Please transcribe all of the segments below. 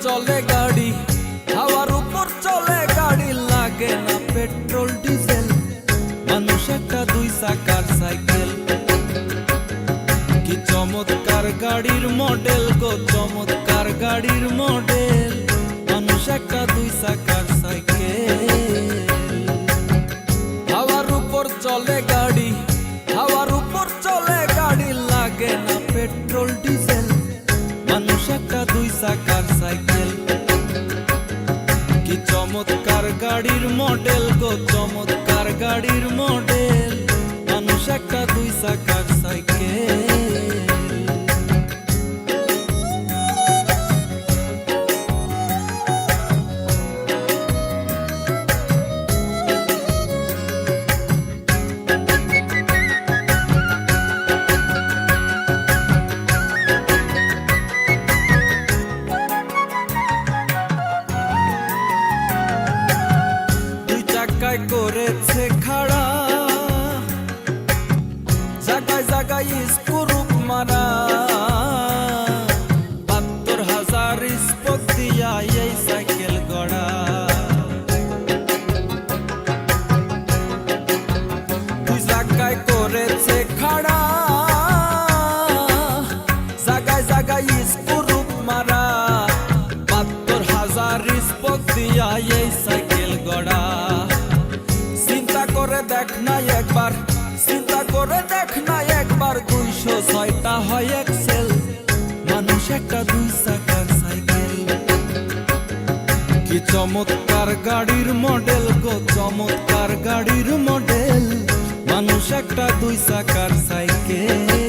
চলে গাড়ি, হাওয়ার উপর চলে গাড়ি, লাগে না পেট্রোল ডিজেল, মানুষ একটা দুই চাকার সাইকেল। কি চমৎকার গাড়ির মডেল গো, চমৎকার গাড়ির মডেল, মানুষ একটা দুই চাকার সাইকেল। হাওয়ার উপর চলে গাড়ি, হাওয়ার উপর চলে গাড়ি, লাগে না পেট্রোল ডিজেল, মানুষ একটা দুই চাকার সাইকেল। কি চমৎকার গাড়ির মডেল গো, চমৎকার গাড়ির মডেল, মানুষ একটা দুই চাকার সাইকেল। করেছে খাড়া, জায়গায় জায়গায় স্ক্রুপ মারা, ৭২,০০০ স্পোক দিয়া এই সাইকেল গড়া। দুই জায়গায় করেছে খাড়া, জায়গায় জায়গায় স্ক্রুপ মারা, ৭২,০০০ স্পোক দিয়া এই সাইকেল গড়া। চিন্তা করে দেখ না একবার, চিন্তা করে দেখ না একবার, ২০৬টা হয় এক্সেল, মানুষ একটা দুই চাকার সাইকেল। কি চমৎকার গাড়ির মডেল গো, চমৎকার গাড়ির মডেল, মানুষ একটা দুই চাকার সাইকেল।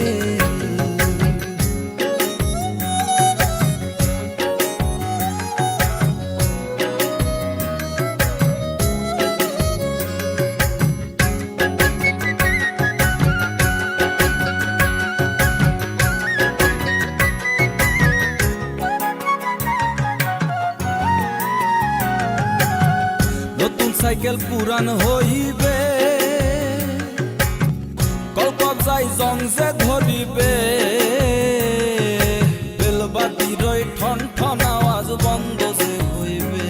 নতুন সাইকেল পুরান হইবে, কলকবজায় জং যে ধরিবে, বেলবাতির ওই ঠন ঠন আওয়াজ বন্ধ যে হইবে।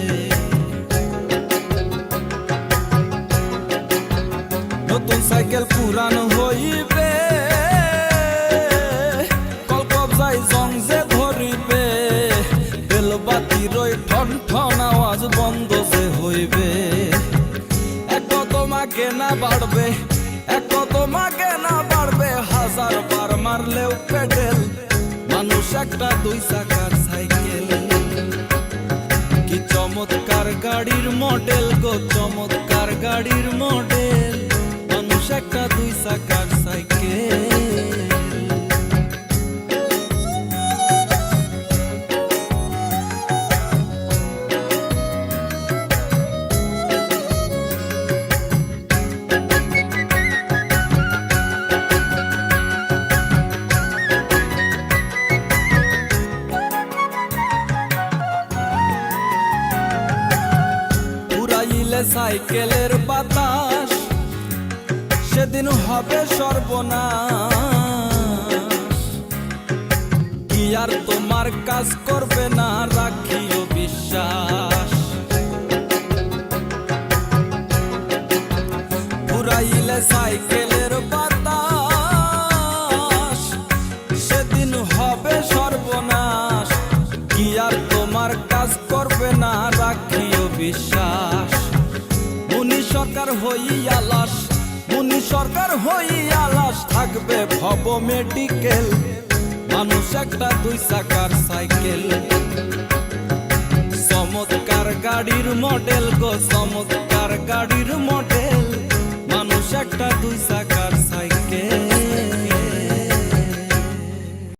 নতুন সাইকেল পুরান হইবে, কলকবজায় জং যে ধরিবে, বেলবাতির ওই ঠন ঠন আওয়াজ বন্ধ যে হইবে। এক তোমাকে না বাড়বে, এক তোমাকে না বাড়বে, ১০০০ বার মারলেও পেডেল, মানুষ একটা দুই চাকার সাইকেল। কি চমৎকার গাড়ির মডেল গো, চমৎকার গাড়ির মডেল, মানুষ একটা দুই চাকার সাইকেল। সাইকেলের বাতাস সেদিন হবে সর্বনাশ, কি আর তোমার কাজ করবে না, রাখিও বিশ্বাস। পুরাইলে সাইকেলের বাতাস সেদিন হবে সর্বনাশ, কি আর তোমার কাজ করবে না, রাখিও বিশ্বাস। মুনি সরকার হইয়া লাশ, মুনি সরকার হইয়া লাশ, থাকবে ভব মেডিকেল, মানুষ একটা দুই চাকার সাইকেল। চমৎকার গাড়ির মডেল গো, চমৎকার গাড়ির মডেল, মানুষ একটা দুই চাকার সাইকেল।